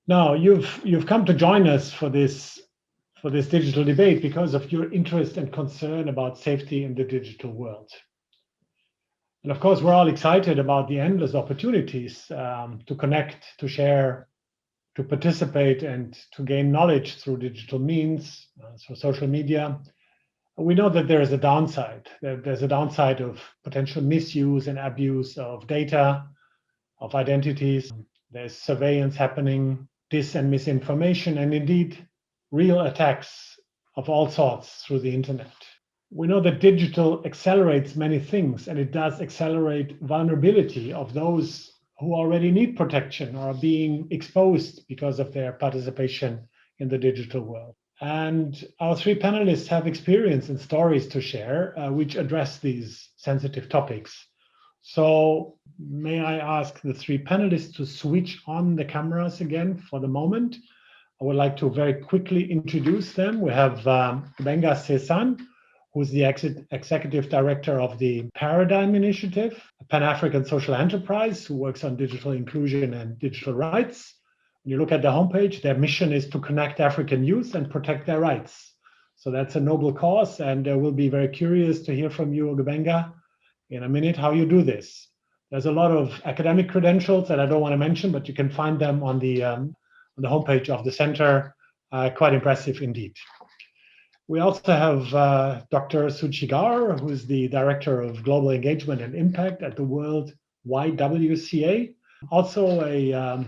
Now, you've come to join us for this digital debate because of your interest and concern about safety in the digital world. And of course, we're all excited about the endless opportunities to connect, to share, to participate, and to gain knowledge through digital means, through social media. We know that there is a downside. There's a downside of potential misuse and abuse of data, of identities. There's surveillance happening, dis and misinformation, and indeed real attacks of all sorts through the internet. We know that digital accelerates many things, and it does accelerate vulnerability of those who already need protection or are being exposed because of their participation in the digital world. And our three panelists have experience and stories to share, which address these sensitive topics. So may I ask the three panelists to switch on the cameras again for the moment? I would like to very quickly introduce them. We have Gbenga Sesan, who's the executive director of the Paradigm Initiative, a Pan-African social enterprise who works on digital inclusion and digital rights. When you look at the homepage, their mission is to connect African youth and protect their rights. So that's a noble cause, and we'll be very curious to hear from you, Gbenga, in a minute how you do this. There's a lot of academic credentials that I don't want to mention, but you can find them on the homepage of the center. Quite impressive indeed. We also have Dr. Suchi Gaur, who is the Director of Global Engagement and Impact at the World YWCA, also a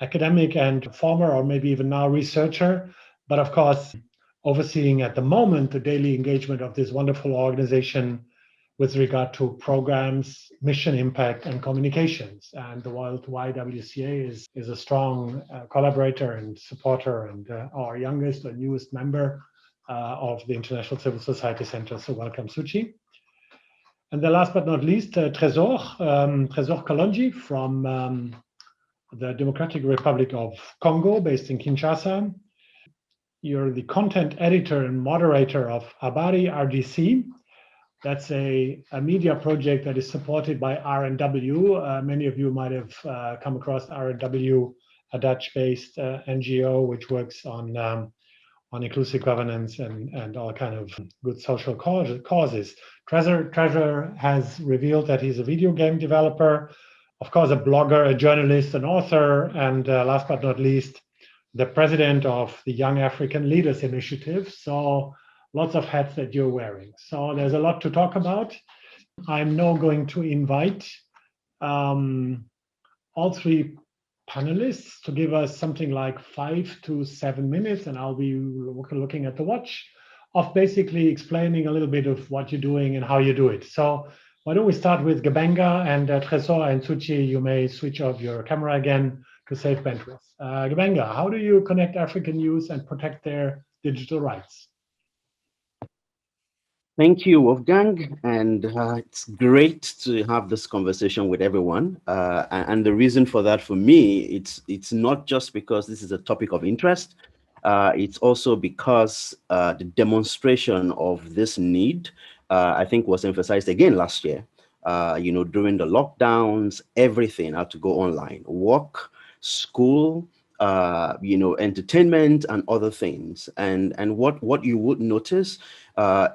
academic and former, or maybe even now, researcher, but of course, overseeing at the moment the daily engagement of this wonderful organization with regard to programs, mission impact, and communications. And the World YWCA is a strong collaborator and supporter, and our youngest or newest member of the International Civil Society Center. So welcome, Suchi. And the last but not least, Trésor Kalonji from the Democratic Republic of Congo, based in Kinshasa. You're the content editor and moderator of Habari RDC. That's a media project that is supported by RNW. Many of you might have come across RNW, a Dutch-based NGO which works on inclusive governance and all kind of good social causes. Trésor has revealed that he's a video game developer, of course, a blogger, a journalist, an author, and last but not least, the president of the Young African Leaders Initiative. So lots of hats that you're wearing. So there's a lot to talk about. I'm now going to invite all three panelists to give us something like 5 to 7 minutes, and I'll be looking at the watch, of basically explaining a little bit of what you're doing and how you do it. So why don't we start with Gbenga, and Trésor and Suchi, you may switch off your camera again to save bandwidth. Gbenga, how do you connect African youth and protect their digital rights? Thank you, Wolfgang, and it's great to have this conversation with everyone. And the reason for that, for me, it's not just because this is a topic of interest. It's also because the demonstration of this need, I think, was emphasized again last year. During the lockdowns, everything had to go online: work, school, entertainment, and other things. And what you would notice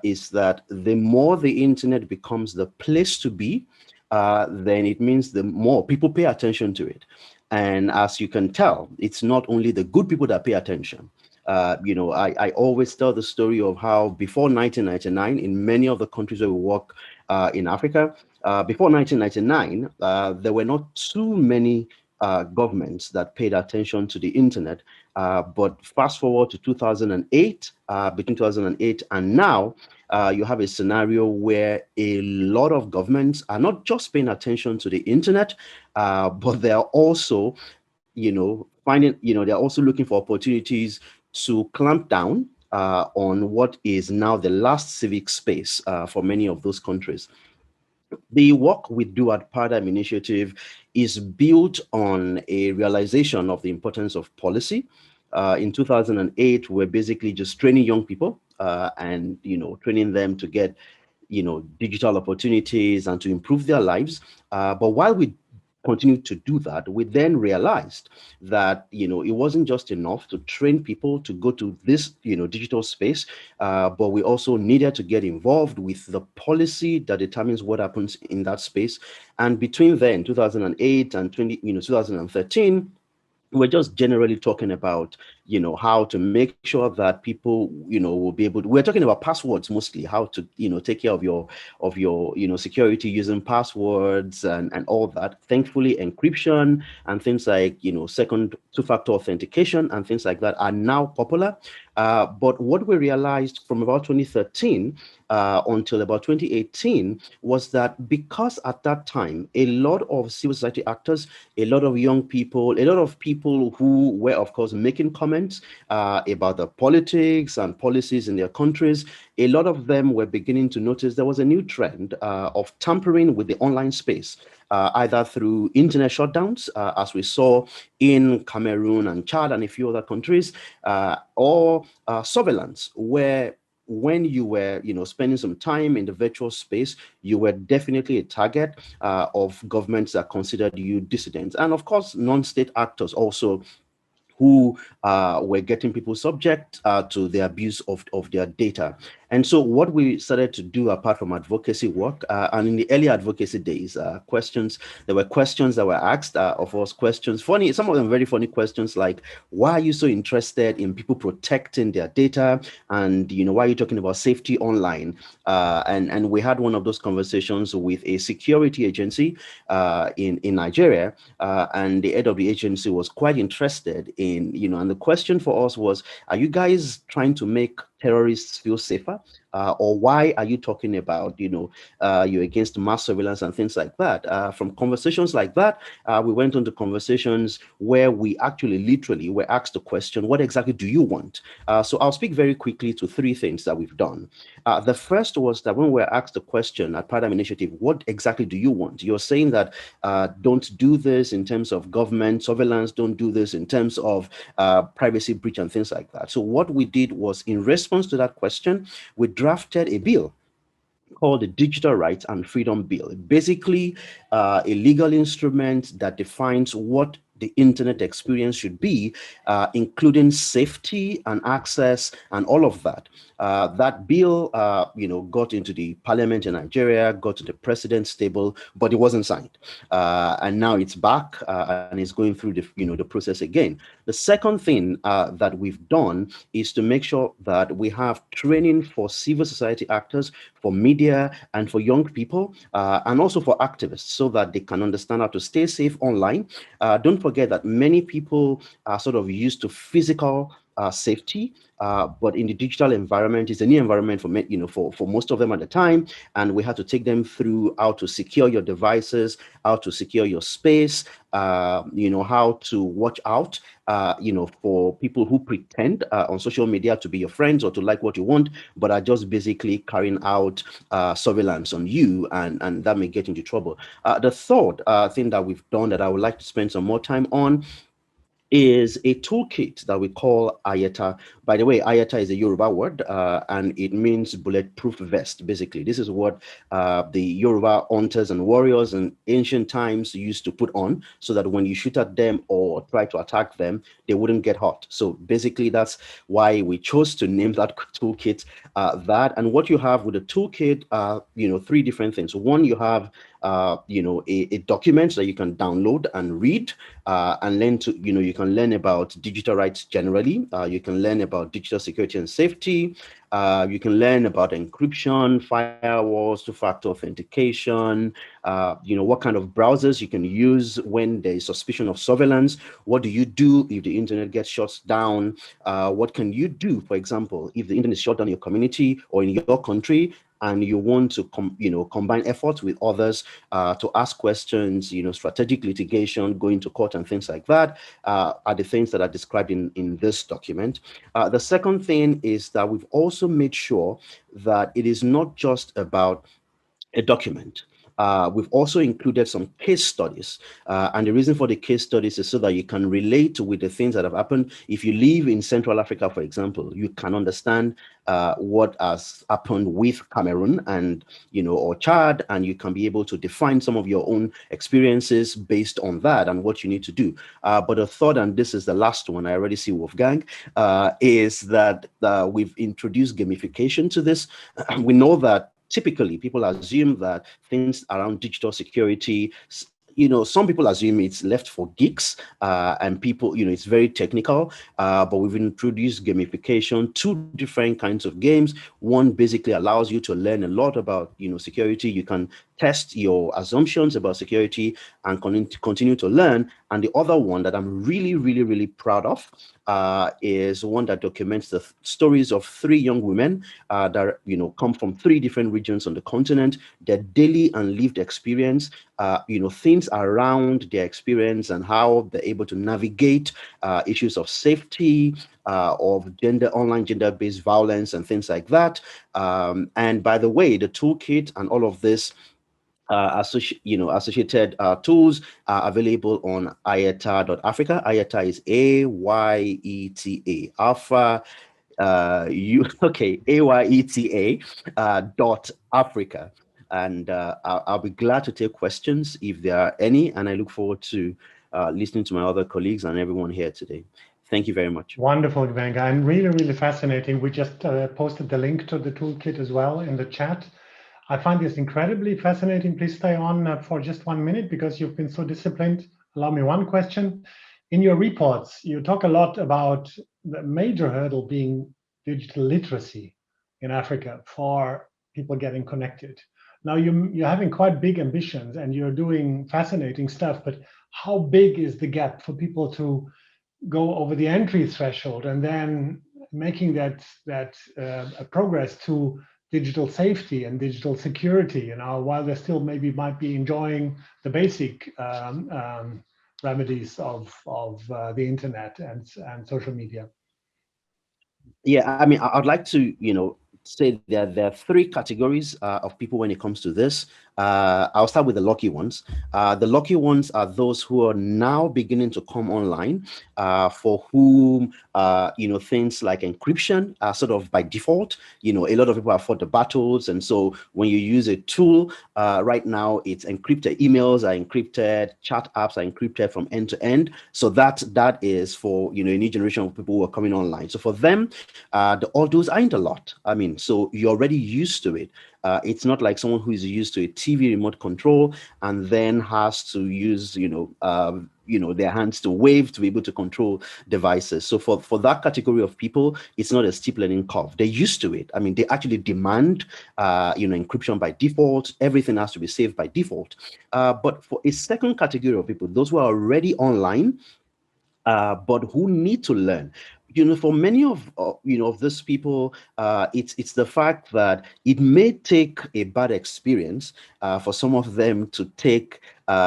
is that the more the internet becomes the place to be, then it means the more people pay attention to it. And as you can tell, it's not only the good people that pay attention. I always tell the story of how before 1999, in many of the countries where we work in Africa, before 1999, there were not too many governments that paid attention to the internet. But fast forward to 2008, between 2008 and now, you have a scenario where a lot of governments are not just paying attention to the internet, but they're also, they're also looking for opportunities to clamp down on what is now the last civic space for many of those countries. The work we do at Paradigm Initiative is built on a realization of the importance of policy. In 2008, we're basically just training young people and training them to get digital opportunities and to improve their lives. But while we continued to do that, we then realized that, it wasn't just enough to train people to go to this, digital space, but we also needed to get involved with the policy that determines what happens in that space. And between then, 2008 and 2013, we're just generally talking about, how to make sure that people, will be able to, we're talking about passwords mostly, how to, take care of your security using passwords and all that. Thankfully, encryption and things like, second two-factor authentication and things like that are now popular. But what we realized from about 2013 until about 2018 was that because at that time, a lot of civil society actors, a lot of young people, a lot of people who were, of course, making comments about the politics and policies in their countries, a lot of them were beginning to notice there was a new trend of tampering with the online space, either through internet shutdowns, as we saw in Cameroon and Chad and a few other countries, or surveillance, where when you were, spending some time in the virtual space, you were definitely a target of governments that considered you dissidents. And of course, non-state actors also who were getting people subject to the abuse of their data. And so what we started to do, apart from advocacy work, and in the early advocacy days, there were questions that were asked of us, questions, funny, some of them very funny questions like, why are you so interested in people protecting their data? And, why are you talking about safety online? And we had one of those conversations with a security agency in Nigeria, and the head of the agency was quite interested in, and the question for us was, are you guys trying to make terrorists feel safer? Or why are you talking about, you're against mass surveillance and things like that? From conversations like that, we went on to conversations where we actually literally were asked the question, what exactly do you want? So I'll speak very quickly to three things that we've done. The first was that when we were asked the question at Paradigm Initiative, what exactly do you want? You're saying that don't do this in terms of government surveillance, don't do this in terms of privacy breach and things like that. So what we did was, in response to that question, we drafted a bill called the Digital Rights and Freedom Bill. Basically, a legal instrument that defines what the internet experience should be, including safety and access and all of that. That bill, got into the parliament in Nigeria, got to the president's table, but it wasn't signed. And now it's back and it's going through the process again. The second thing that we've done is to make sure that we have training for civil society actors, for media, and for young people, and also for activists, so that they can understand how to stay safe online. Don't forget that many people are sort of used to physical safety, but in the digital environment, it's a new environment for most of them at the time, and we had to take them through how to secure your devices, how to secure your space, how to watch out, for people who pretend on social media to be your friends or to like what you want, but are just basically carrying out surveillance on you, and that may get into trouble. The third thing that we've done that I would like to spend some more time on is a toolkit that we call Ayeta. By the way, Ayeta is a Yoruba word, and it means bulletproof vest. Basically, this is what the Yoruba hunters and warriors in ancient times used to put on, so that when you shoot at them or try to attack them, they wouldn't get hurt. So basically, that's why we chose to name that toolkit that. And what you have with the toolkit, three different things. One, you have a document that you can download and read, and learn to, you can learn about digital rights generally. You can learn about digital security and safety. You can learn about encryption, firewalls, two-factor authentication, what kind of browsers you can use when there is suspicion of surveillance. What do you do if the internet gets shut down? What can you do, for example, if the internet is shut down in your community or in your country, and you want to combine efforts with others to ask questions, strategic litigation, going to court and things like that, are the things that are described in this document. The second thing is that we've also made sure that it is not just about a document. we've also included some case studies. And the reason for the case studies is so that you can relate with the things that have happened. If you live in Central Africa, for example, you can understand what has happened with Cameroon and, or Chad, and you can be able to define some of your own experiences based on that and what you need to do. But the third, and this is the last one, I already see Wolfgang, is that we've introduced gamification to this. We know that typically people assume that things around digital security, some people assume it's left for geeks and people, it's very technical, but we've introduced gamification, two different kinds of games. One basically allows you to learn a lot about, security. You can test your assumptions about security and continue to learn. And the other one that I'm really, really, really proud of is one that documents the stories of three young women that come from three different regions on the continent, their daily and lived experience, things around their experience and how they're able to navigate issues of safety, of online gender-based violence and things like that. And by the way, the toolkit and all of this associated tools are available on ayeta.africa. Ayeta is AYETA, Alpha, AYETA dot Africa. And I'll be glad to take questions if there are any. And I look forward to listening to my other colleagues and everyone here today. Thank you very much. Wonderful, Gbenga, and really, really fascinating. We just posted the link to the toolkit as well in the chat. I find this incredibly fascinating. Please stay on for just 1 minute because you've been so disciplined. Allow me one question. In your reports, you talk a lot about the major hurdle being digital literacy in Africa for people getting connected. Now, you're having quite big ambitions and you're doing fascinating stuff, but how big is the gap for people to go over the entry threshold and then making that progress to digital safety and digital security, while they still might be enjoying the basic remedies of the internet and social media? Yeah, I mean, I'd like to, say that there are three categories of people when it comes to this. I'll start with the lucky ones. The lucky ones are those who are now beginning to come online, for whom, things like encryption are sort of by default. A lot of people have fought the battles. And so when you use a tool, right now it's encrypted. Emails are encrypted, chat apps are encrypted from end to end. So that is for, a new generation of people who are coming online. So for them, the odds aren't a lot. I mean, so you're already used to it. It's not like someone who is used to a TV remote control and then has to use, their hands to wave to be able to control devices. So for that category of people, it's not a steep learning curve. They're used to it. I mean, they actually demand, encryption by default. Everything has to be saved by default. But for a second category of people, those who are already online, but who need to learn. For many of these people, it's the fact that it may take a bad experience for some of them to take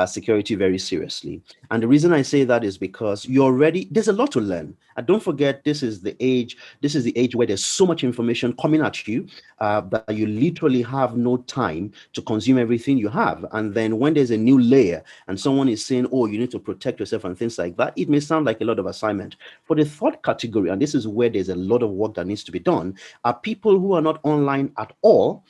security very seriously. And the reason I say that is because there's a lot to learn. And don't forget, this is the age where there's so much information coming at you that you literally have no time to consume everything you have. And then when there's a new layer and someone is saying, oh, you need to protect yourself and things like that, it may sound like a lot of assignment. For the third category, and this is where there's a lot of work that needs to be done, are people who are not online at all,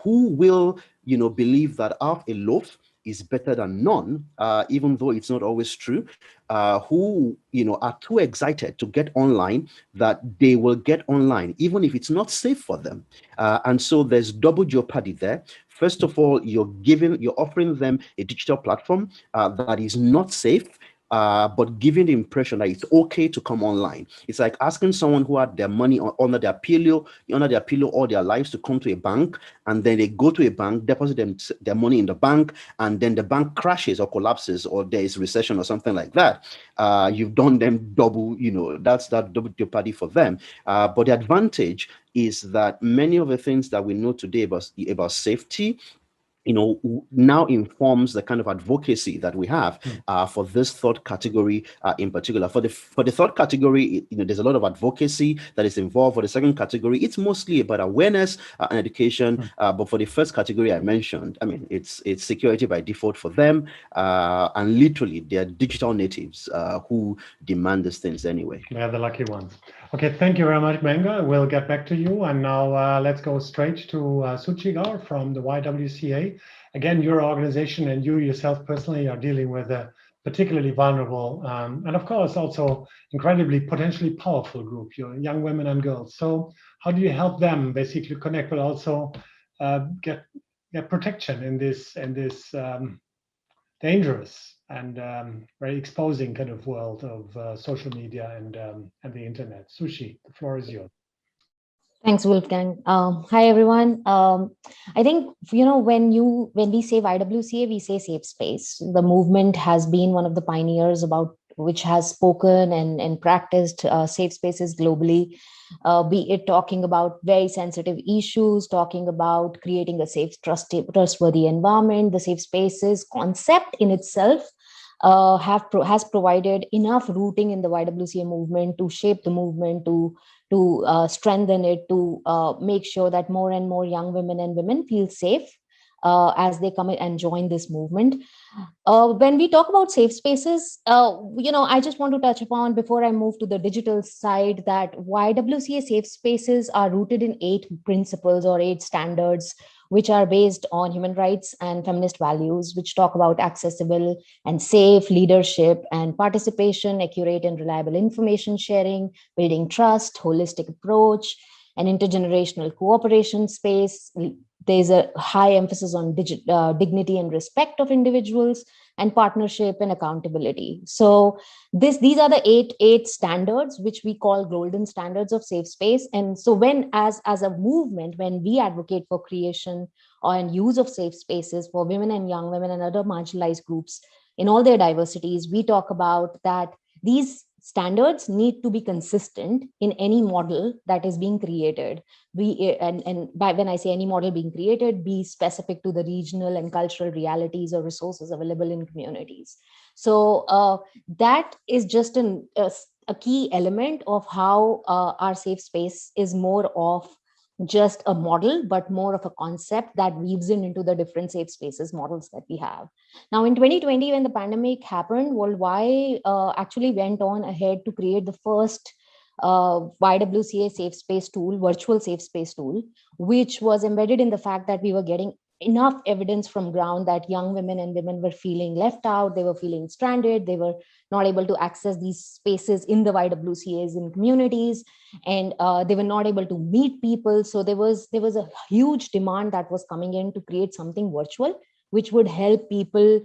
who will, believe that half a loaf is better than none, even though it's not always true, who, are too excited to get online that they will get online, even if it's not safe for them. And so there's double jeopardy there. First of all, you're offering them a digital platform that is not safe, but giving the impression that it's okay to come online. It's like asking someone who had their money under their pillow all their lives to come to a bank, and then they go to a bank, deposit their money in the bank, and then the bank crashes or collapses, or there is recession or something like that. You've done them double, that's that double jeopardy for them. But the advantage is that many of the things that we know today about safety now informs the kind of advocacy that we have for this third category in particular. For the third category, there's a lot of advocacy that is involved. For the second category, it's mostly about awareness and education. But for the first category I mentioned, I mean, it's security by default for them, and literally they're digital natives who demand these things anyway. They're the lucky ones. Okay, thank you very much, Gbenga. We'll get back to you. And now let's go straight to Suchi Gaur from the YWCA. Again, your organization and you yourself personally are dealing with a particularly vulnerable and of course also incredibly potentially powerful group, your young women and girls. So how do you help them basically connect, but also get protection in this dangerous and very exposing kind of world of social media and the internet? Suchi, the floor is yours. Thanks, Wolfgang. Hi, everyone. I think, when we say YWCA, we say safe space. The movement has been one of the pioneers which has spoken and practiced safe spaces globally, be it talking about very sensitive issues, talking about creating a safe, trustworthy environment. The safe spaces concept in itself has provided enough rooting in the YWCA movement to shape the movement, to strengthen it, to make sure that more and more young women and women feel safe as they come in and join this movement. When we talk about safe spaces, I just want to touch upon, before I move to the digital side, that YWCA safe spaces are rooted in 8 principles or 8 standards, which are based on human rights and feminist values, which talk about accessible and safe leadership and participation, accurate and reliable information sharing, building trust, holistic approach, and intergenerational cooperation space. There's a high emphasis on dignity and respect of individuals, and partnership and accountability. So these are the eight standards, which we call golden standards of safe space. And so when as a movement, when we advocate for creation and use of safe spaces for women and young women and other marginalized groups in all their diversities, we talk about that these standards need to be consistent in any model that is being created. When I say any model being created, be specific to the regional and cultural realities or resources available in communities. So that is just a key element of how our safe space is more of just a model, but more of a concept that weaves into the different safe spaces models that we have. Now, in 2020, when the pandemic happened, Worldwide actually went on ahead to create the first YWCA safe space tool, virtual safe space tool, which was embedded in the fact that we were getting enough evidence from ground that young women and women were feeling left out, they were feeling stranded, they were not able to access these spaces in the YWCAs in communities, and they were not able to meet people. So there was a huge demand that was coming in to create something virtual, which would help people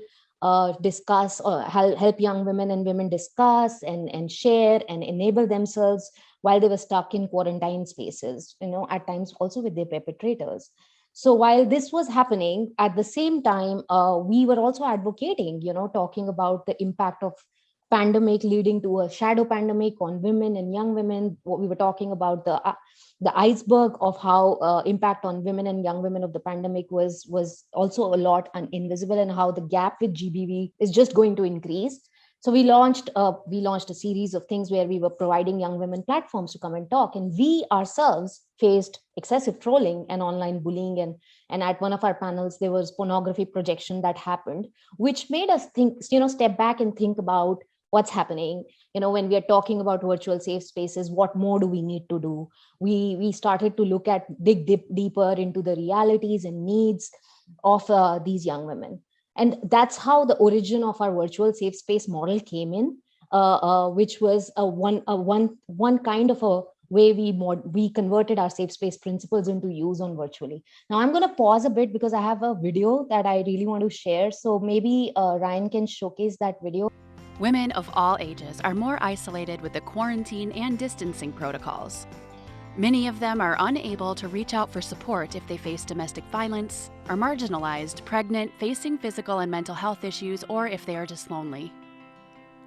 discuss, or help young women and women discuss and share and enable themselves while they were stuck in quarantine spaces, at times also with their perpetrators. So while this was happening, at the same time, we were also advocating, talking about the impact of pandemic leading to a shadow pandemic on women and young women. What we were talking about, the iceberg of how impact on women and young women of the pandemic was also a lot invisible, and how the gap with GBV is just going to increase. So we launched a series of things where we were providing young women platforms to come and talk, and we ourselves faced excessive trolling and online bullying, and at one of our panels there was pornography projection that happened, which made us think, step back and think about what's happening. When we are talking about virtual safe spaces, what more do we need to do? We started to dig deeper into the realities and needs of these young women. And that's how the origin of our virtual safe space model came in, which was one kind of a way we converted our safe space principles into use on virtually. Now I'm going to pause a bit because I have a video that I really want to share. So maybe Ryan can showcase that video. Women of all ages are more isolated with the quarantine and distancing protocols. Many of them are unable to reach out for support if they face domestic violence, are marginalized, pregnant, facing physical and mental health issues, or if they are just lonely.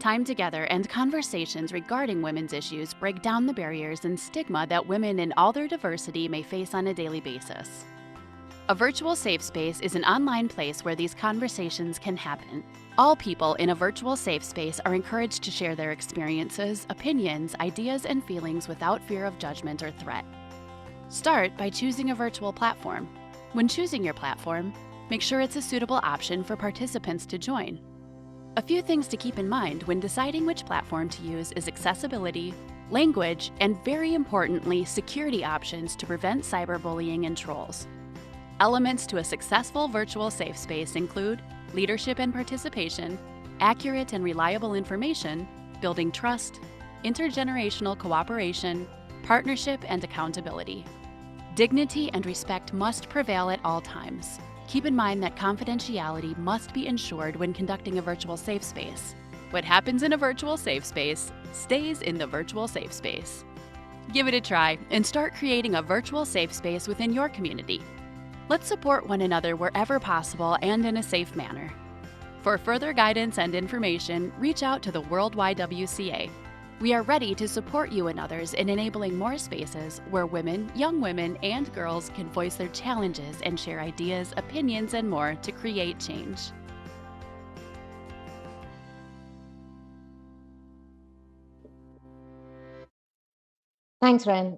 Time together and conversations regarding women's issues break down the barriers and stigma that women in all their diversity may face on a daily basis. A virtual safe space is an online place where these conversations can happen. All people in a virtual safe space are encouraged to share their experiences, opinions, ideas, and feelings without fear of judgment or threat. Start by choosing a virtual platform. When choosing your platform, make sure it's a suitable option for participants to join. A few things to keep in mind when deciding which platform to use is accessibility, language, and very importantly, security options to prevent cyberbullying and trolls. Elements to a successful virtual safe space include leadership and participation, accurate and reliable information, building trust, intergenerational cooperation, partnership, and accountability. Dignity and respect must prevail at all times. Keep in mind that confidentiality must be ensured when conducting a virtual safe space. What happens in a virtual safe space stays in the virtual safe space. Give it a try and start creating a virtual safe space within your community. Let's support one another wherever possible and in a safe manner. For further guidance and information, reach out to the World YWCA. We are ready to support you and others in enabling more spaces where women, young women, and girls can voice their challenges and share ideas, opinions, and more to create change. Thanks, Ren.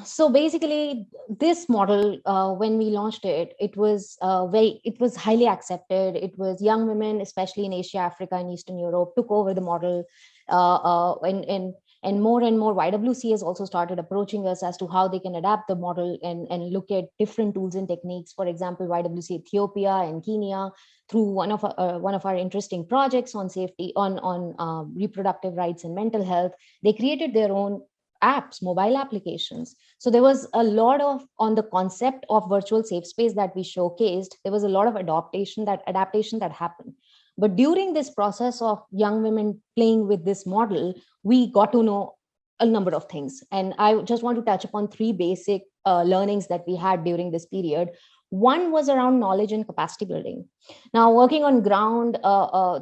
So basically, this model, when we launched it, it was highly accepted. It was young women, especially in Asia, Africa, and Eastern Europe, took over the model, and more YWCAs also started approaching us as to how they can adapt the model and look at different tools and techniques. For example, YWCA Ethiopia and Kenya, through one of our interesting projects on safety, on reproductive rights and mental health, they created their own apps, mobile applications. So there was a lot of, on the concept of virtual safe space that we showcased, there was a lot of adaptation that happened. But during this process of young women playing with this model, we got to know a number of things. And I just want to touch upon three basic learnings that we had during this period. One was around knowledge and capacity building. Now, working on ground,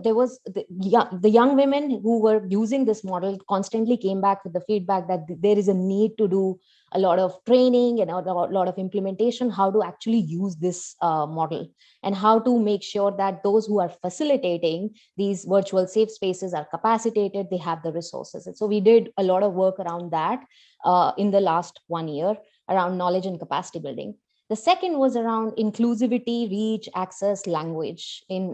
there was the young women who were using this model constantly came back with the feedback that there is a need to do a lot of training and a lot of implementation, how to actually use this model and how to make sure that those who are facilitating these virtual safe spaces are capacitated, they have the resources. And so we did a lot of work around that in the last 1 year around knowledge and capacity building. The second was around inclusivity, reach, access, language in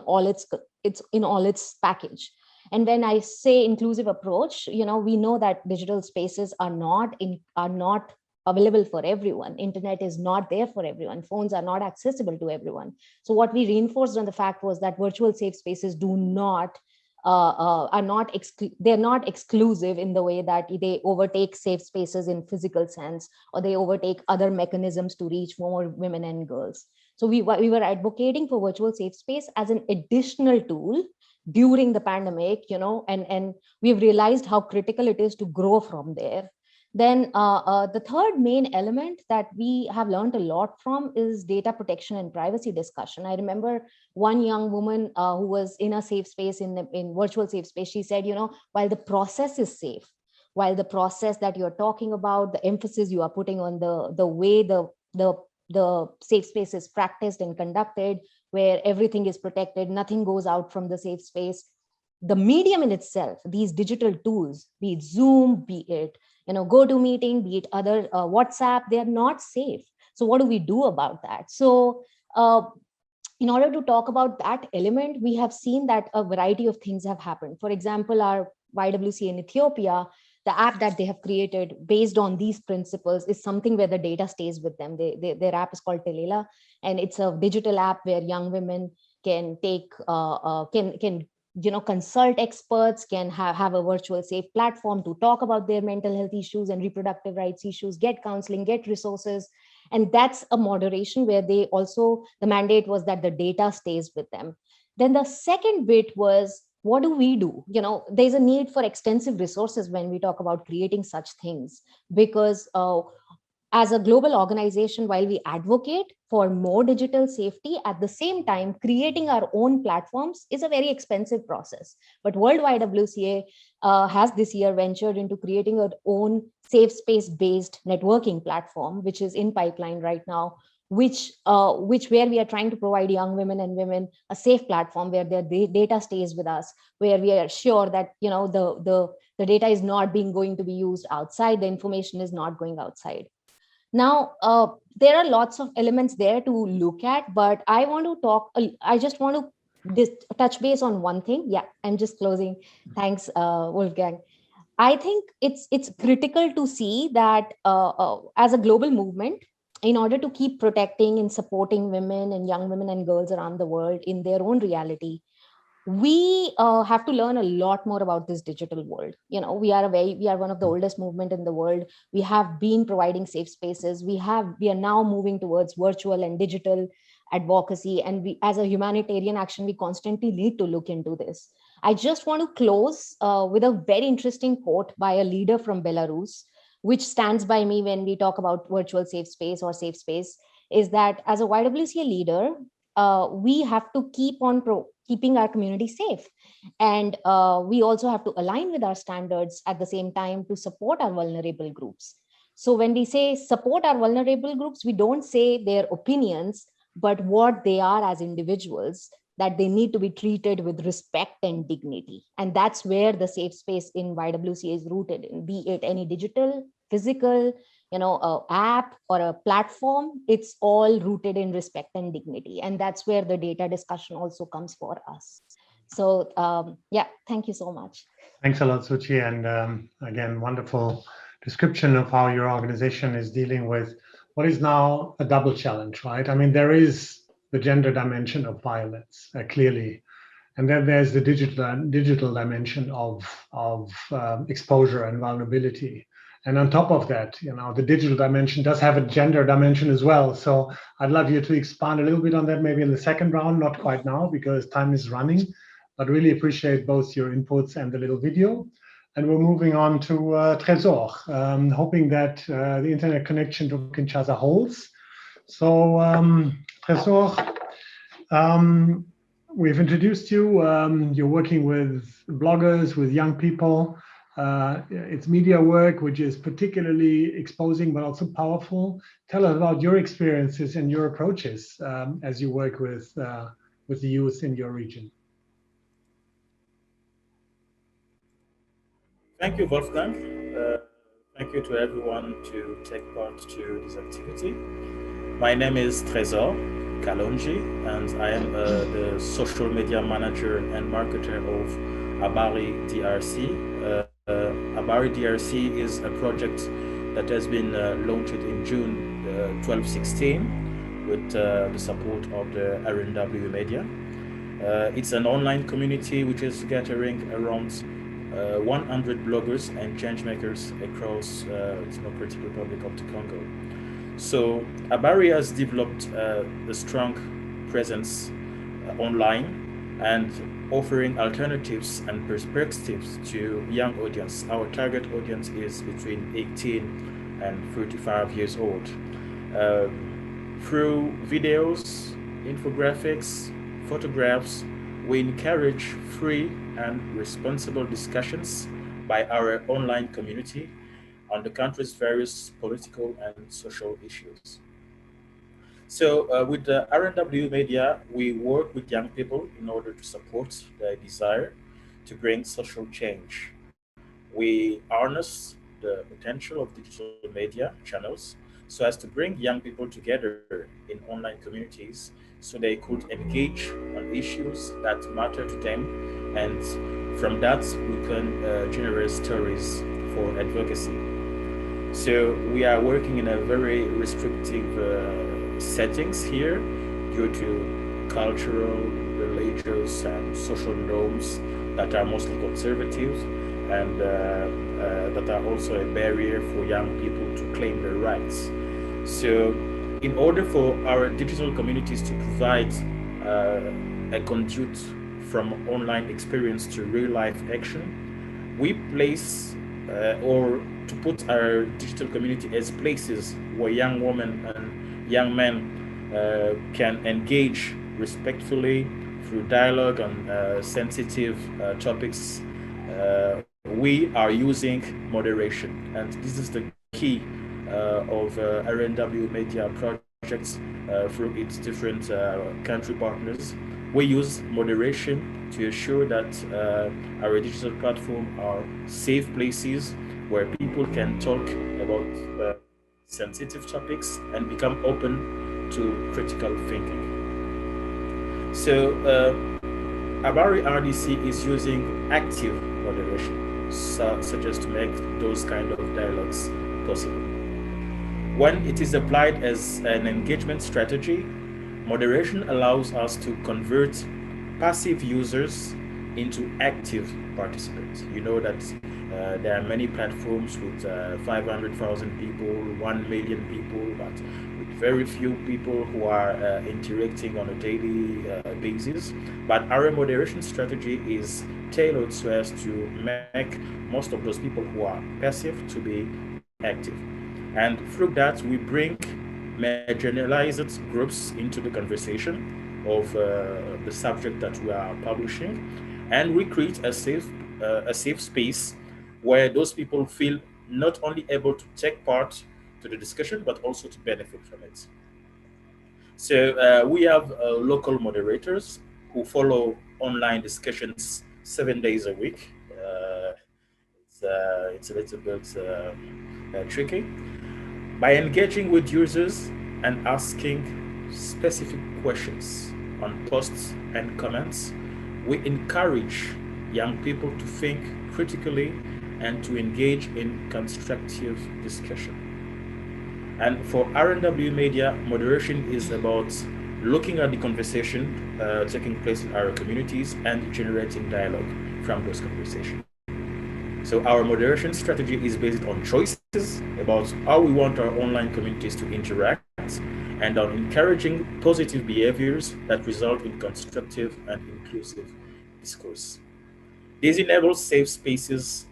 all its package. And when I say inclusive approach, we know that digital spaces are not available for everyone. Internet is not there for everyone. Phones are not accessible to everyone. So what we reinforced on the fact was that virtual safe spaces they're not exclusive in the way that they overtake safe spaces in physical sense, or they overtake other mechanisms to reach more women and girls. So we were advocating for virtual safe space as an additional tool during the pandemic, and we've realized how critical it is to grow from there. Then the third main element that we have learned a lot from is data protection and privacy discussion. I remember one young woman who was in a safe space, in virtual safe space, she said, while the process is safe, while the process that you're talking about, the emphasis you are putting on the way the safe space is practiced and conducted, where everything is protected, nothing goes out from the safe space, the medium in itself, these digital tools, be it Zoom, be it GoToMeeting, be it other WhatsApp, they are not safe. So what do we do about that? So in order to talk about that element, we have seen that a variety of things have happened. For example, our YWCA in Ethiopia, the app that they have created based on these principles is something where the data stays with them. Their app is called Telela, and it's a digital app where young women can take consult experts, can have a virtual safe platform to talk about their mental health issues and reproductive rights issues, get counseling, get resources. And that's a moderation where the mandate was that the data stays with them. Then the second bit was, what do we do? There's a need for extensive resources when we talk about creating such things, because as a global organization, while we advocate for more digital safety, at the same time, creating our own platforms is a very expensive process. But World YWCA has this year ventured into creating our own safe space-based networking platform, which is in pipeline right now, where we are trying to provide young women and women a safe platform where their data stays with us, where we are sure that the data is not going to be used outside, the information is not going outside. Now, there are lots of elements there to look at, but I just want to touch base on one thing. Yeah, I'm just closing. Thanks, Wolfgang. I think it's critical to see that as a global movement, in order to keep protecting and supporting women and young women and girls around the world in their own reality, we have to learn a lot more about this digital world. We are one of the oldest movement in the world. We have been providing safe spaces. We are now moving towards virtual and digital advocacy, and we, as a humanitarian action, we constantly need to look into this. I just want to close with a very interesting quote by a leader from Belarus, which stands by me when we talk about virtual safe space or safe space, is that as a YWCA leader, we have to keep on keeping our community safe. And we also have to align with our standards at the same time to support our vulnerable groups. So when we say support our vulnerable groups, we don't say their opinions, but what they are as individuals, that they need to be treated with respect and dignity. And that's where the safe space in YWCA is rooted in, be it any digital, physical, app or a platform. It's all rooted in respect and dignity. And that's where the data discussion also comes for us. So yeah, thank you so much. Thanks a lot, Suchi. And again, wonderful description of how your organization is dealing with what is now a double challenge, right? I mean, there is the gender dimension of violence, clearly. And then there's the digital dimension of exposure and vulnerability. And on top of that, the digital dimension does have a gender dimension as well. So I'd love you to expand a little bit on that, maybe in the second round, not quite now because time is running, but really appreciate both your inputs and the little video. And we're moving on to Trésor, hoping that the internet connection to Kinshasa holds. So Trésor, we've introduced you. You're working with bloggers, with young people. It's media work, which is particularly exposing, but also powerful. Tell us about your experiences and your approaches as you work with the youth in your region. Thank you, Wolfgang. Thank you to everyone to take part to this activity. My name is Trésor Kalonji, and I am the social media manager and marketer of Habari DRC. Habari DRC is a project that has been launched in June 2016 with the support of the RNW Media. It's an online community which is gathering around 100 bloggers and changemakers across the Democratic Republic of the Congo. So Habari has developed a strong presence online and offering alternatives and perspectives to young audience. Our target audience is between 18 and 35 years old. Through videos, infographics, photographs, we encourage free and responsible discussions by our online community on the country's various political and social issues. So with the RNW Media, we work with young people in order to support their desire to bring social change. We harness the potential of digital media channels so as to bring young people together in online communities so they could engage on issues that matter to them, and from that we can generate stories for advocacy. So we are working in a very restrictive settings here due to cultural, religious, and social norms that are mostly conservative and that are also a barrier for young people to claim their rights. So in order for our digital communities to provide a conduit from online experience to real life action, we place or to put our digital community as places where young women and young men can engage respectfully through dialogue on sensitive topics. We are using moderation, and this is the key of RNW Media project projects through its different country partners. We use moderation to ensure that our digital platform are safe places where people can talk about sensitive topics and become open to critical thinking. So Avari RDC is using active moderation, such as to make those kind of dialogues possible. When it is applied as an engagement strategy, moderation allows us to convert passive users into active participants. You know that there are many platforms with 500,000 people, 1 million people, but with very few people who are interacting on a daily basis. But our moderation strategy is tailored so as to make most of those people who are passive to be active. And through that, we bring marginalized groups into the conversation of the subject that we are publishing, and we create a safe space where those people feel not only able to take part to the discussion, but also to benefit from it. So we have local moderators who follow online discussions 7 days a week. It's a little bit tricky. By engaging with users and asking specific questions on posts and comments, we encourage young people to think critically and to engage in constructive discussion. And for RNW Media, moderation is about looking at the conversation taking place in our communities and generating dialogue from those conversations. So our moderation strategy is based on choices about how we want our online communities to interact and on encouraging positive behaviors that result in constructive and inclusive discourse. This enables safe spaces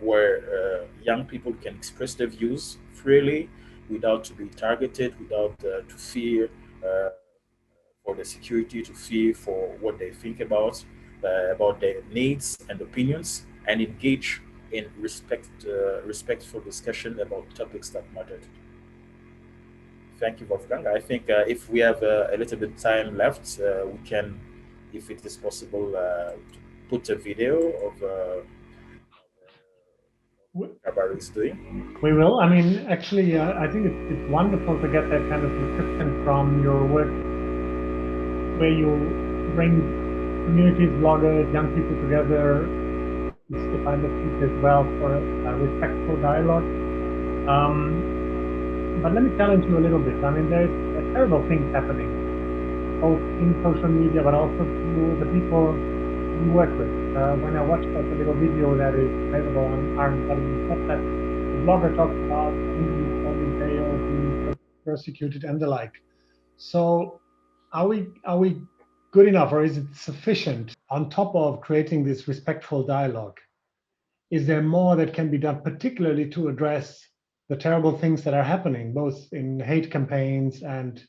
where young people can express their views freely without to be targeted, without to fear for the security, to fear for what they think about their needs and opinions, and engage in respectful discussion about topics that matter. Thank you, Wolfgang. I think if we have a little bit time left, we can, if it is possible, to put a video of what Habari is doing. We will. I mean, actually, I think it's wonderful to get that kind of description from your work, where you bring communities, bloggers, young people together, to find the feet as well for a respectful dialogue. But let me challenge you a little bit. I mean, there's terrible things happening, both in social media, but also to the people you work with. When I watched that little video that is available on RNW, that the blogger talks about being in jail, being persecuted, and the like. So, are we good enough, or is it sufficient on top of creating this respectful dialogue? Is there more that can be done, particularly to address the terrible things that are happening, both in hate campaigns and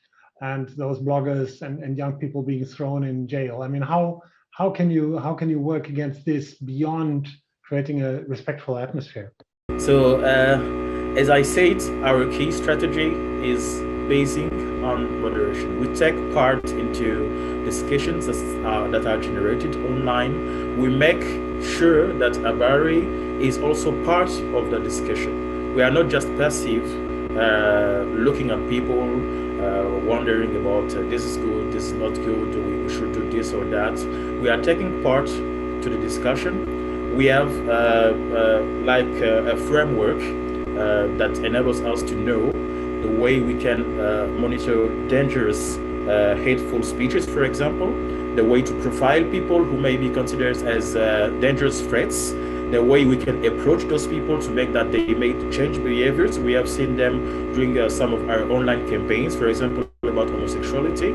those bloggers and young people being thrown in jail? I mean, how can you work against this beyond creating a respectful atmosphere? So, as I said, our key strategy is basing on moderation. We take part into discussions that are generated online. We make sure that Habari is also part of the discussion. We are not just passive, looking at people, wondering about this is good, this is not good, we should do this or that. We are taking part to the discussion. We have a framework that enables us to know the way we can monitor dangerous hateful speeches, for example, the way to profile people who may be considered as dangerous threats, the way we can approach those people to make that they may change behaviors. We have seen them doing some of our online campaigns, for example, about homosexuality,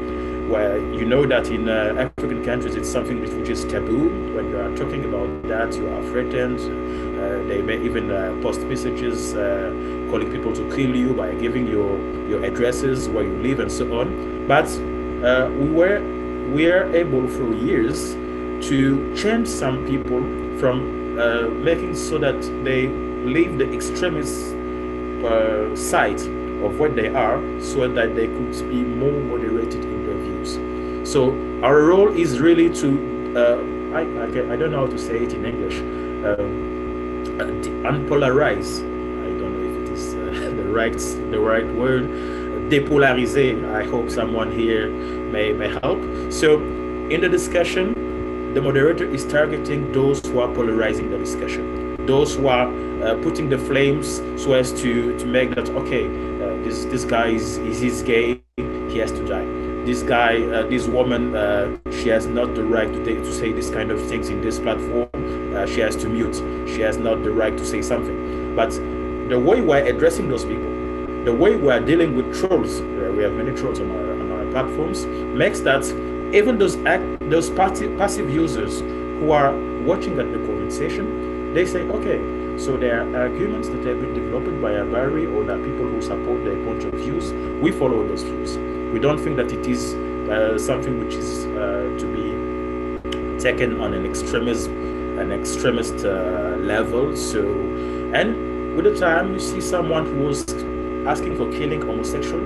where you know that in African countries it's something which is taboo. When you are talking about that, you are threatened. They may even post messages calling people to kill you by giving your addresses, where you live, and so on. But we are able for years to change some people from making so that they leave the extremist side of what they are so that they could be more moderated in their views. So our role is really to, I don't know how to say it in English, unpolarize. I don't know if it is the right word. Depolariser. I hope someone here may help. So in the discussion, the moderator is targeting those who are polarizing the discussion, those who are putting the flames so as to make that, okay, this guy is gay, he has to die. This guy, this woman, she has not the right to say this kind of things in this platform. She has to mute. She has not the right to say something. But the way we're addressing those people, the way we're dealing with trolls, we have many trolls on our platforms, makes that even those passive users who are watching at the conversation, they say, okay, so there are arguments that have been developed by Habari, or there are people who support their point of views. We follow those views. We don't think that it is something which is to be taken on an extremist level. So, and with the time, you see someone who was asking for killing homosexual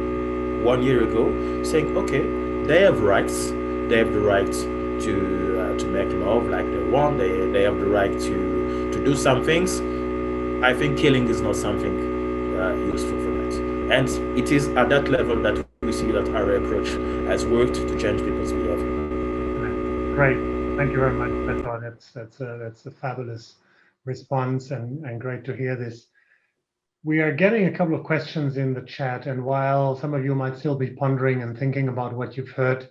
1 year ago, saying, okay, they have rights. They have the right to make love like they want. They have the right to do some things. I think killing is not something useful for that. And it is at that level that we see that our approach has worked to change people's behavior. Great. Thank you very much, Trésor. That's a fabulous response, and great to hear this. We are getting a couple of questions in the chat, and while some of you might still be pondering and thinking about what you've heard,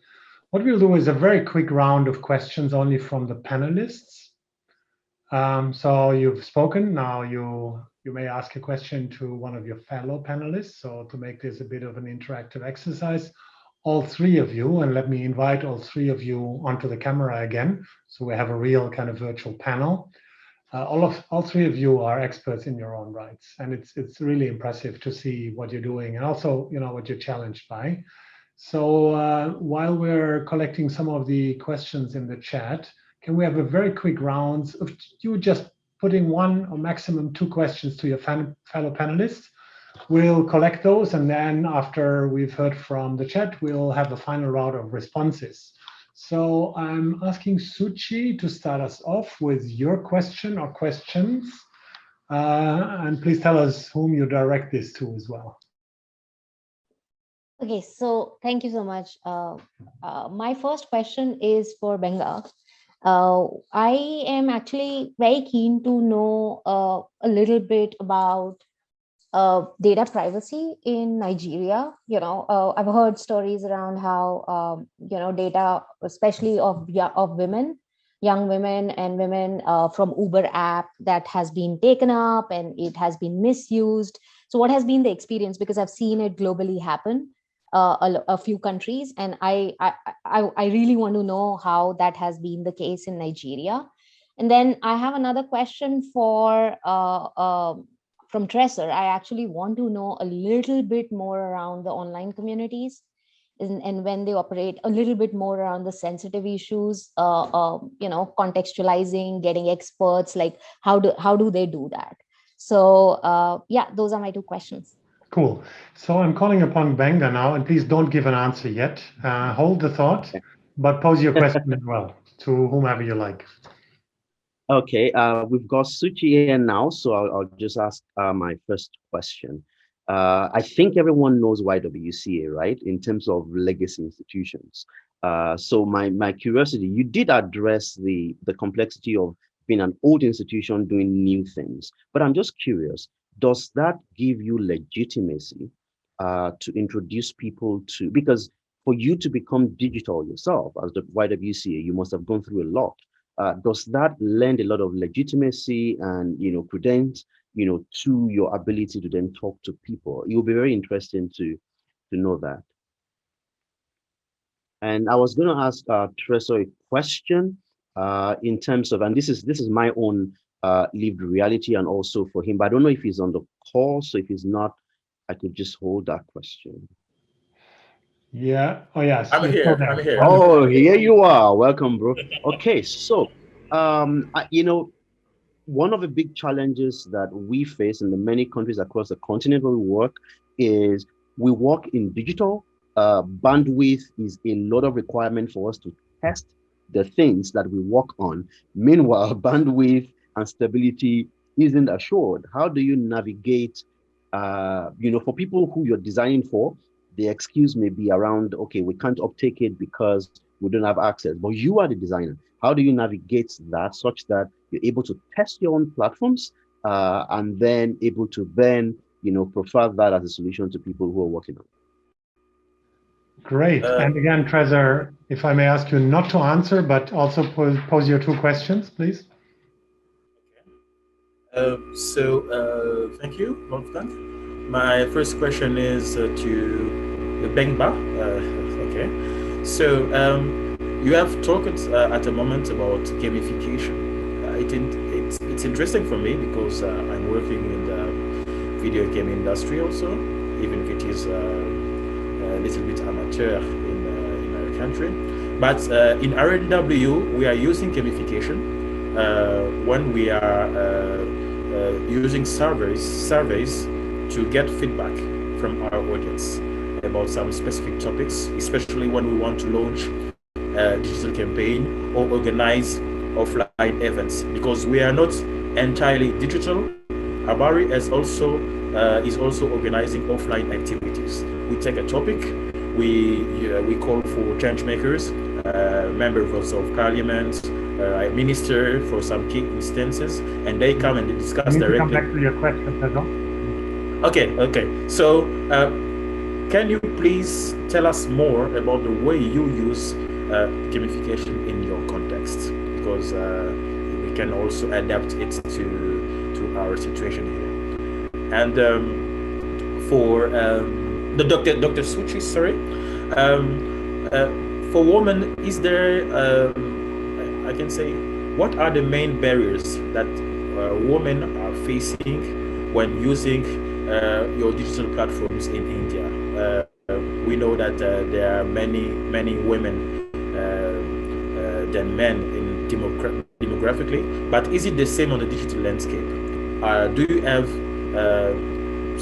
what we'll do is a very quick round of questions only from the panelists. So you've spoken, now you may ask a question to one of your fellow panelists. So to make this a bit of an interactive exercise, all three of you, and let me invite all three of you onto the camera again, so we have a real kind of virtual panel. All three of you are experts in your own rights, and it's really impressive to see what you're doing, and also what you're challenged by. So while we're collecting some of the questions in the chat, can we have a very quick round of you just putting one or maximum two questions to your fellow panelists? We'll collect those, and then after we've heard from the chat, we'll have a final round of responses. So I'm asking Suchi to start us off with your question or questions. And please tell us whom you direct this to as well. Okay, so thank you so much. My first question is for Gbenga. I am actually very keen to know a little bit about data privacy in Nigeria. I've heard stories around how data, especially of women, young women and women from Uber app, that has been taken up and it has been misused. So what has been the experience? Because I've seen it globally happen. A few countries, and I really want to know how that has been the case in Nigeria. And then I have another question for from Trésor. I actually want to know a little bit more around the online communities and when they operate, a little bit more around the sensitive issues, contextualizing, getting experts, like how do they do that? So yeah, those are my two questions. Cool. So I'm calling upon Gbenga now, and please don't give an answer yet. Hold the thought, but pose your question as well to whomever you like. Okay, we've got Suchi here now, so I'll just ask my first question. I think everyone knows YWCA, right, in terms of legacy institutions. So my curiosity, you did address the complexity of being an old institution doing new things, but I'm just curious, does that give you legitimacy to introduce people to, because for you to become digital yourself as the YWCA, you must have gone through a lot. Does that lend a lot of legitimacy and credence to your ability to then talk to people? It will be very interesting to know that. And I was going to ask Trésor a question in terms of, and this is my own lived reality and also for him, but I don't know if he's on the call. So if he's not, I could just hold that question. Yeah. Oh, yes. I'm here. I'm here. Oh, here you are. Welcome, bro. Okay. So, one of the big challenges that we face in the many countries across the continent where we work is we work in digital. Bandwidth is a lot of requirement for us to test the things that we work on. Meanwhile, bandwidth and stability isn't assured. How do you navigate, for people who you're designing for, the excuse may be around, okay, we can't uptake it because we don't have access, but you are the designer. How do you navigate that such that you're able to test your own platforms and then able to then, profile that as a solution to people who are working on it? Great. And again, Trésor, if I may ask you not to answer, but also pose your 2 questions, please. Thank you, Wolfgang. My first question is to Gbenga. Okay. So you have talked at a moment about gamification. It's interesting for me because I'm working in the video game industry also, even if it is a little bit amateur in our country. But in RNW, we are using gamification when we are using surveys to get feedback from our audience about some specific topics, especially when we want to launch a digital campaign or organize offline events, because we are not entirely digital. Habari is also organizing offline activities. We take a topic, we call for change makers, members of parliament, a minister for some key instances, and they come and discuss directly. Come back to your question, Trésor. Okay. So, can you please tell us more about the way you use gamification in your context? Because we can also adapt it to our situation here. And for the Dr. Suchi, sorry, for women, is there, I can say, what are the main barriers that women are facing when using your digital platforms in India? We know that there are many women than men in demographically, but is it the same on the digital landscape? Do you have,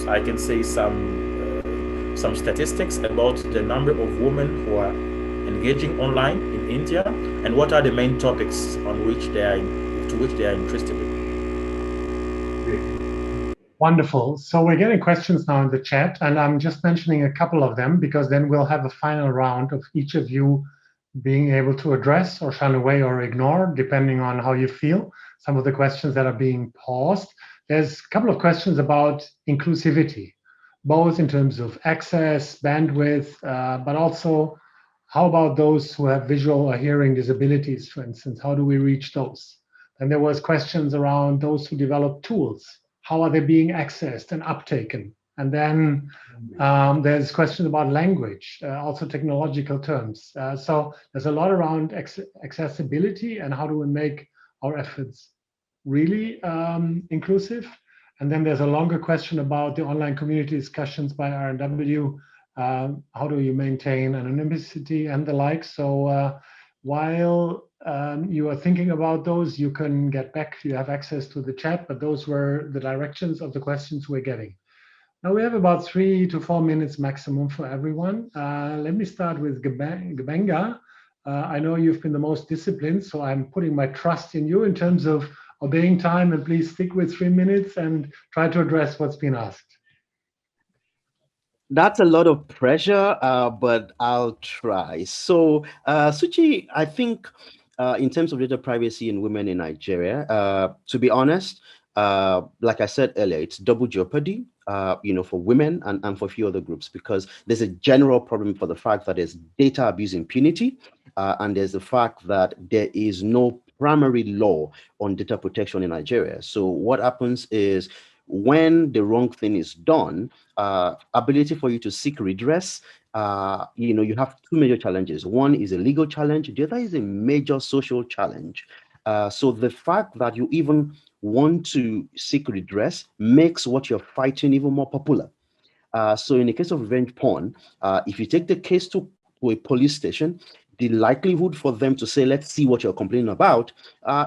I can say, some statistics about the number of women who are engaging online in India, and what are the main topics on which they are interested in? Wonderful. So we're getting questions now in the chat, and I'm just mentioning a couple of them because then we'll have a final round of each of you being able to address or shun away or ignore, depending on how you feel, some of the questions that are being paused. There's a couple of questions about inclusivity, both in terms of access, bandwidth, but also how about those who have visual or hearing disabilities, for instance? How do we reach those? And there was questions around those who develop tools. How are they being accessed and uptaken? And then there's questions about language, also technological terms. So there's a lot around accessibility and how do we make our efforts really inclusive. And then there's a longer question about the online community discussions by RNW. How do you maintain anonymity and the like? So while you are thinking about those, you can get back, you have access to the chat, but those were the directions of the questions we're getting. Now we have about 3 to 4 minutes maximum for everyone. Let me start with Gbenga. I know you've been the most disciplined, so I'm putting my trust in you in terms of obeying time, and please stick with 3 minutes and try to address what's been asked. That's a lot of pressure, but I'll try. So, Suchi, I think in terms of data privacy and women in Nigeria, to be honest, like I said earlier, it's double jeopardy, for women and for a few other groups, because there's a general problem for the fact that there's data abuse impunity, and there's the fact that there is no primary law on data protection in Nigeria. So what happens is, when the wrong thing is done, ability for you to seek redress, you have 2 major challenges. One is a legal challenge, the other is a major social challenge. So the fact that you even want to seek redress makes what you're fighting even more popular. So in the case of revenge porn, if you take the case to a police station, the likelihood for them to say, let's see what you're complaining about,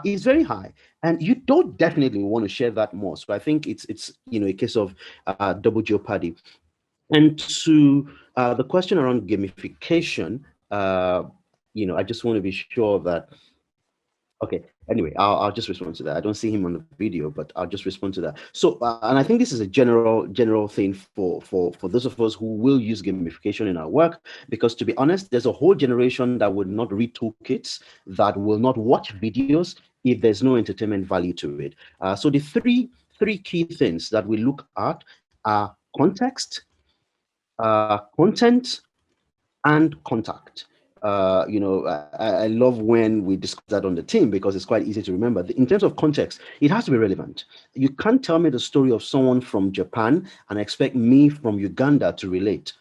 is very high. And you don't definitely want to share that more. So I think it's a case of double jeopardy. And to the question around gamification, I just want to be sure that, okay, anyway, I'll just respond to that. I don't see him on the video, but I'll just respond to that. So, and I think this is a general thing for those of us who will use gamification in our work, because to be honest, there's a whole generation that would not read toolkits, that will not watch videos if there's no entertainment value to it. So the three key things that we look at are context, content, and contact. I love when we discuss that on the team because it's quite easy to remember. In terms of context, it has to be relevant. You can't tell me the story of someone from Japan and expect me from Uganda to relate.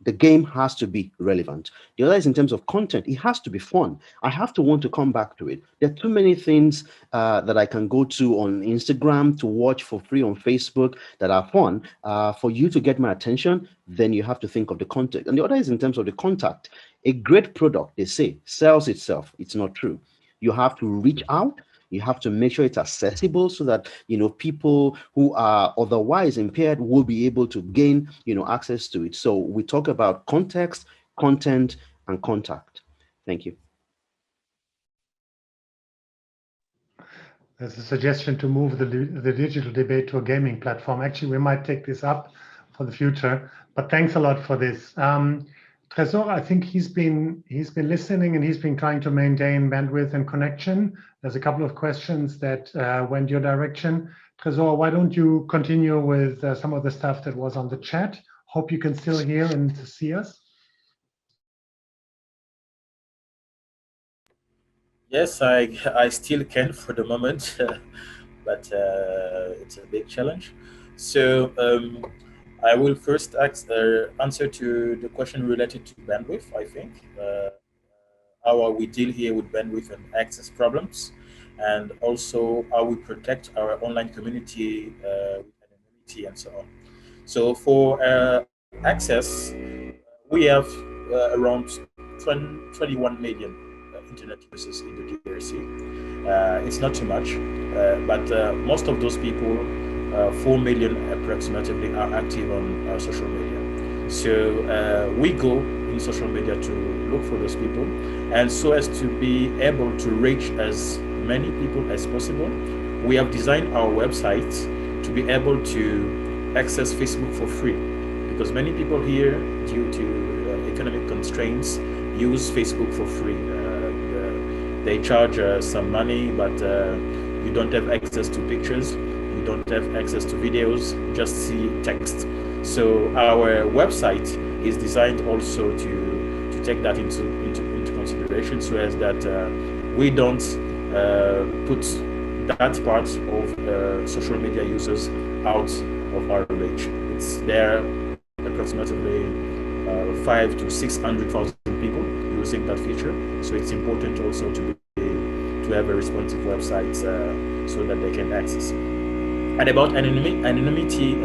The game has to be relevant. The other is in terms of content, it has to be fun. I have to want to come back to it. There are too many things that I can go to on Instagram to watch for free on Facebook that are fun. For you to get my attention, then you have to think of the content. And the other is in terms of the contact. A great product, they say, sells itself. It's not true. You have to reach out. You have to make sure it's accessible so that people who are otherwise impaired will be able to gain access to it. So we talk about context, content, and contact. Thank you. There's a suggestion to move the digital debate to a gaming platform. Actually, we might take this up for the future. But thanks a lot for this. Trésor, I think he's been listening and he's been trying to maintain bandwidth and connection. There's a couple of questions that went your direction. Trésor, why don't you continue with some of the stuff that was on the chat? Hope you can still hear and see us. Yes, I still can for the moment, but it's a big challenge. So I will first answer to the question related to bandwidth, I think. How we deal here with bandwidth and access problems, and also how we protect our online community with anonymity and so on. So for access, we have around 21 million internet users in the DRC. It's not too much, but most of those people, 4 million approximately, are active on social media. So we go in social media to look for those people, and so as to be able to reach as many people as possible, we have designed our website to be able to access Facebook for free, because many people here, due to economic constraints, use Facebook for free. They charge some money, but you don't have access to pictures, you don't have access to videos, just see text. So our website is designed also to take that into consideration, so as that we don't put that part of social media users out of our reach. It's there approximately 500,000 to 600,000 people using that feature. So it's important also to have a responsive website so that they can access. And about anonymity,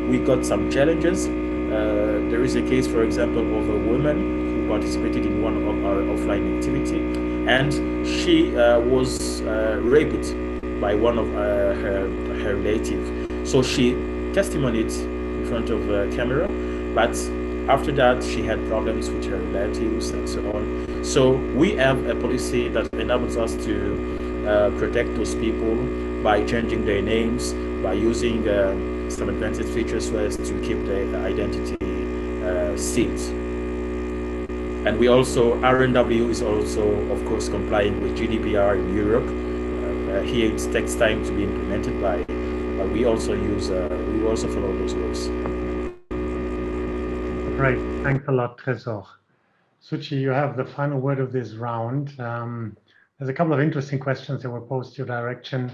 we got some challenges. There is a case, for example, of a woman who participated in one of our offline activity, and she was raped by one of her relatives. So she testimonied in front of a camera, but after that, she had problems with her relatives and so on. So we have a policy that enables us to protect those people by changing their names, by using some advanced features so as to keep their identity sealed. And we also, RNW is also, of course, complying with GDPR in Europe. Here it takes time to be implemented but we also follow those rules. Great, thanks a lot, Trésor. Suchi, you have the final word of this round. There's a couple of interesting questions that were posed to your direction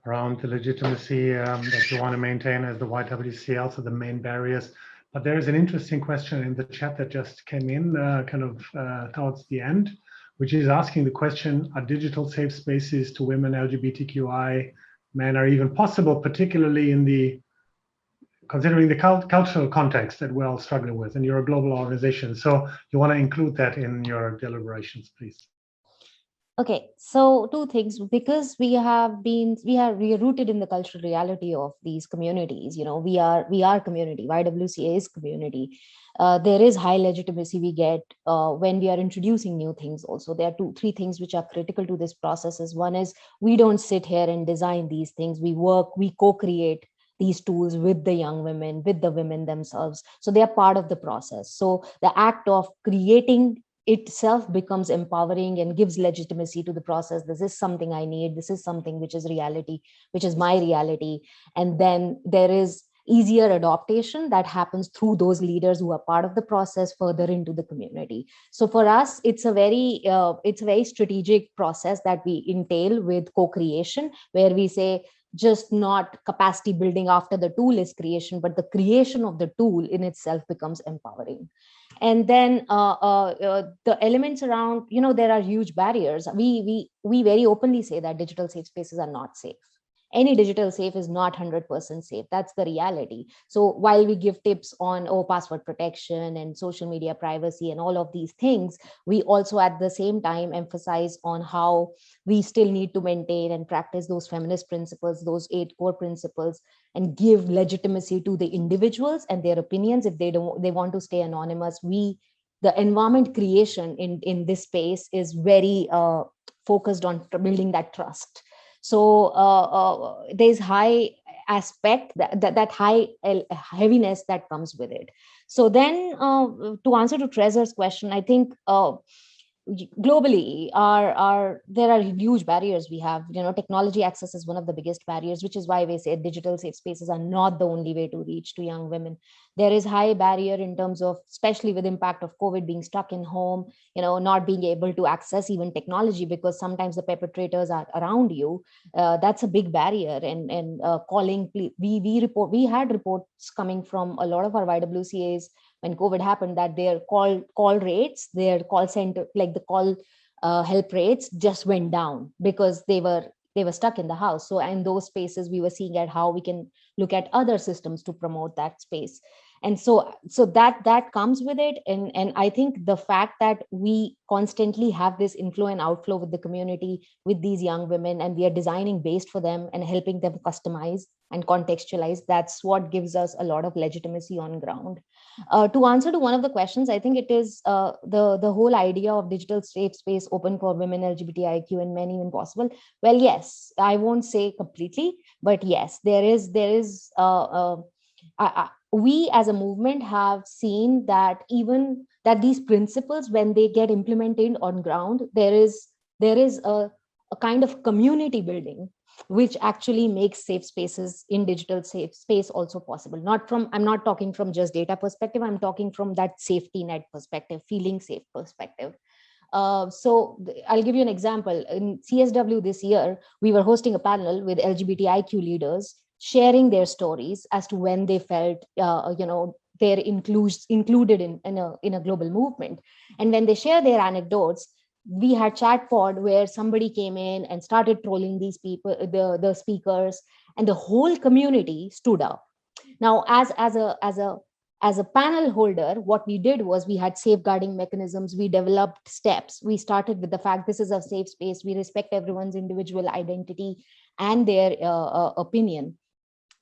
around the legitimacy that you want to maintain as the YWCA, also the main barriers. But there is an interesting question in the chat that just came in towards the end, which is asking the question, are digital safe spaces to women, LGBTQI men are even possible, particularly in considering the cultural context that we're all struggling with, and you're a global organization. So you want to include that in your deliberations, please. Okay, so two things, because we are rooted in the cultural reality of these communities. We are community. YWCA is community. There is high legitimacy we get when we are introducing new things. Also, there are three things which are critical to this process. One is, we don't sit here and design these things. We co-create these tools with the young women, with the women themselves. So they are part of the process. So the act of creating itself becomes empowering and gives legitimacy to the process. This is something I need. This is something which is reality, which is my reality. And then there is easier adaptation that happens through those leaders who are part of the process further into the community. So for us, it's a very strategic process that we entail with co-creation, where we say, just not capacity building after the tool is creation, but the creation of the tool in itself becomes empowering. And then the elements around, there are huge barriers. We very openly say that digital safe spaces are not safe. Any digital safe is not 100% safe. That's the reality. So while we give tips on password protection and social media privacy and all of these things, we also at the same time emphasize on how we still need to maintain and practice those feminist principles, those 8 core principles, and give legitimacy to the individuals and their opinions. If they want to stay anonymous, the environment creation in this space is very focused on building that trust. So there's high aspect, that high heaviness that comes with it. So then to answer to Tresor's question, I think globally there are huge barriers we have. Technology access is one of the biggest barriers, which is why we say digital safe spaces are not the only way to reach to young women. There is high barrier in terms of, especially with impact of COVID, being stuck in home, not being able to access even technology because sometimes the perpetrators are around you. That's a big barrier. And calling, we had reports coming from a lot of our YWCAs when COVID happened, that their call rates, their call center, like the call help rates, just went down because they were stuck in the house. So in those spaces, we were seeing at how we can look at other systems to promote that space. And so that comes with it. And I think the fact that we constantly have this inflow and outflow with the community, with these young women, and we are designing based for them and helping them customize and contextualize, that's what gives us a lot of legitimacy on ground. To answer to one of the questions, I think it is the whole idea of digital safe space open for women, LGBTIQ, and men even possible. Well, yes, I won't say completely, but yes, there is we as a movement have seen that even that these principles, when they get implemented on ground, there is a kind of community building which actually makes safe spaces in digital safe space also possible. I'm not talking from just data perspective, I'm talking from that safety net perspective, feeling safe perspective. So I'll give you an example. In CSW this year, we were hosting a panel with LGBTIQ leaders sharing their stories as to when they felt they're included in a global movement. And when they share their anecdotes, we had chat pod where somebody came in and started trolling these people, the speakers, and the whole community stood up. Now, as a panel holder, what we did was we had safeguarding mechanisms. We developed steps. We started with the fact this is a safe space. We respect everyone's individual identity and their opinion.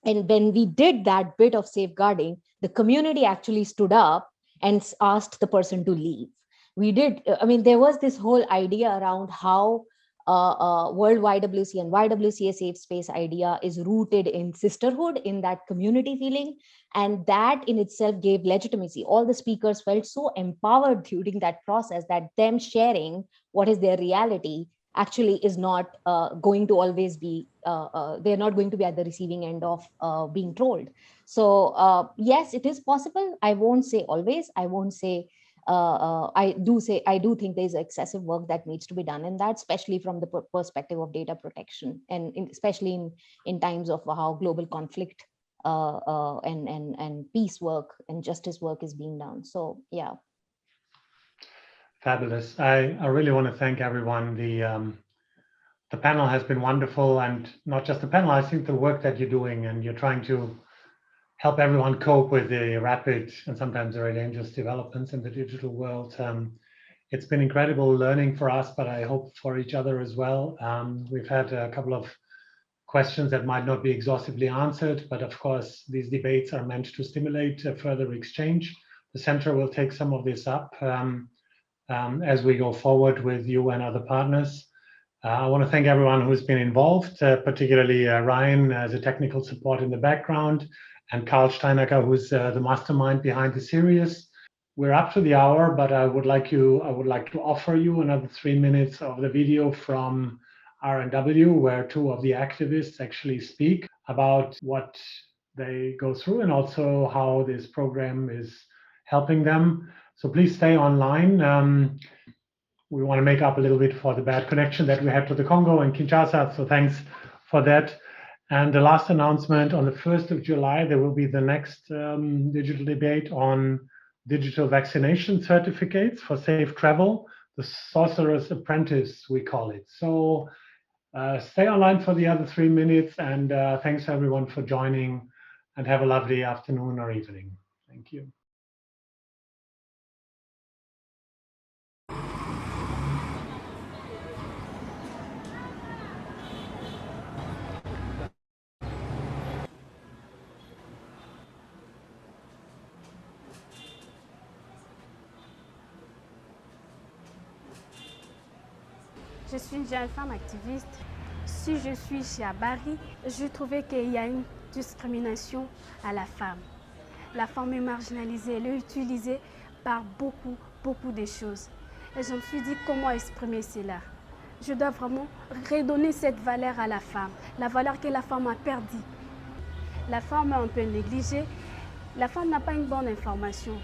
And when we did that bit of safeguarding, the community actually stood up and asked the person to leave. There was this whole idea around how World YWCA and YWCA safe space idea is rooted in sisterhood, in that community feeling. And that in itself gave legitimacy. All the speakers felt so empowered during that process that them sharing what is their reality actually is not going to always be, they're not going to be at the receiving end of being trolled. So yes, it is possible. I won't say always. I won't say, I do think there's excessive work that needs to be done in that, especially from the perspective of data protection, and especially in times of how global conflict and peace work and justice work is being done. So yeah. Fabulous. I really want to thank everyone. The panel has been wonderful, and not just the panel, I think the work that you're doing, and you're trying to help everyone cope with the rapid and sometimes very dangerous developments in the digital world It's been incredible learning for us, but I hope for each other as well. We've had a couple of questions that might not be exhaustively answered, but of course, these debates are meant to stimulate further exchange. The center will take some of this up as we go forward with you and other partners. I want to thank everyone who's been involved, particularly Ryan as a technical support in the background, and Karl Steinacker, who's the mastermind behind the series. We're up to the hour, but I would like to offer you another 3 minutes of the video from RNW, where two of the activists actually speak about what they go through and also how this program is helping them. So please stay online. We want to make up a little bit for the bad connection that we had to the Congo and Kinshasa, so thanks for that. And the last announcement, on the 1st of July, there will be the next digital debate on digital vaccination certificates for safe travel, the Sorcerer's Apprentice, we call it. So stay online for the other 3 minutes, and thanks everyone for joining, and have a lovely afternoon or evening. Thank you. Je suis une jeune femme activiste. Si je suis chez Habari, je trouvais qu'il y a une discrimination à la femme. La femme est marginalisée, elle est utilisée par beaucoup de choses. Et je me suis dit comment exprimer cela. Je dois vraiment redonner cette valeur à la femme, la valeur que la femme a perdue. La femme est un peu négligée, la femme n'a pas une bonne information.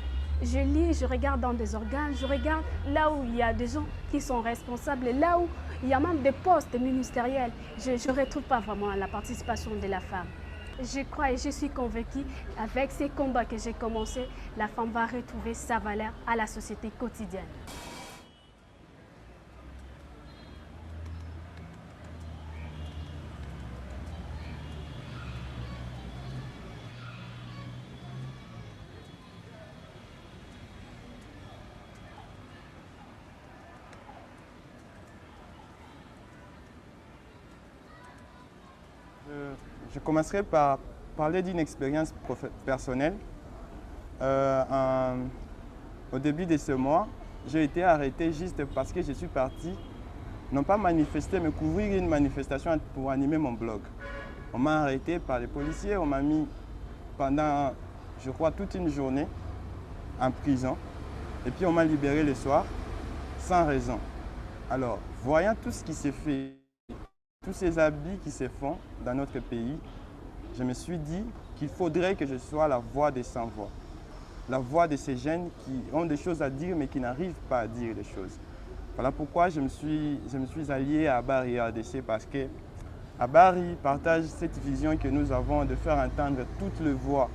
Je lis, je regarde dans des organes, je regarde là où il y a des gens qui sont responsables, là où il y a même des postes ministériels. Je ne retrouve pas vraiment la participation de la femme. Je crois et je suis convaincue, avec ces combats que j'ai commencés, la femme va retrouver sa valeur à la société quotidienne. Je commencerai par parler d'une expérience personnelle. Au début de ce mois, j'ai été arrêté juste parce que je suis parti, non pas manifester, mais couvrir une manifestation pour animer mon blog. On m'a arrêté par les policiers, on m'a mis pendant, je crois, toute une journée en prison. Et puis on m'a libéré le soir, sans raison. Alors, voyant tout ce qui s'est fait, tous ces habits qui se font dans notre pays, je me suis dit qu'il faudrait que je sois la voix des sans-voix. La voix de ces jeunes qui ont des choses à dire mais qui n'arrivent pas à dire les choses. Voilà pourquoi je me suis allié à Avari RDC, parce que Habari partage cette vision que nous avons de faire entendre toutes les voix.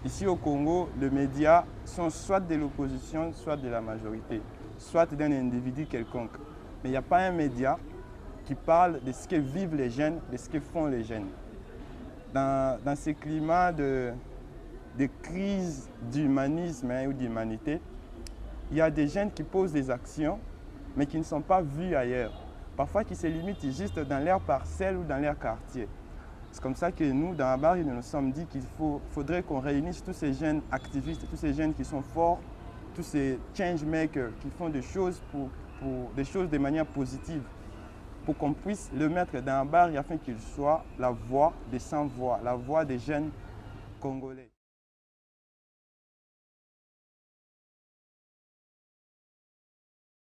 Ici au Congo, les médias sont soit de l'opposition, soit de la majorité, soit d'un individu quelconque. Mais il n'y a pas un média qui parle de ce que vivent les jeunes, de ce que font les jeunes. Dans ce climat de crise d'humanisme ou d'humanité, il y a des jeunes qui posent des actions, mais qui ne sont pas vus ailleurs. Parfois qui se limitent juste dans leur parcelle ou dans leur quartier. C'est comme ça que nous, dans Habari, nous nous sommes dit qu'il faudrait qu'on réunisse tous ces jeunes activistes, tous ces jeunes qui sont forts, tous ces change makers qui font des choses des choses de manière positive, pour qu'on puisse le mettre dans Habari afin qu'il soit la voix des sans-voix, la voix des jeunes congolais.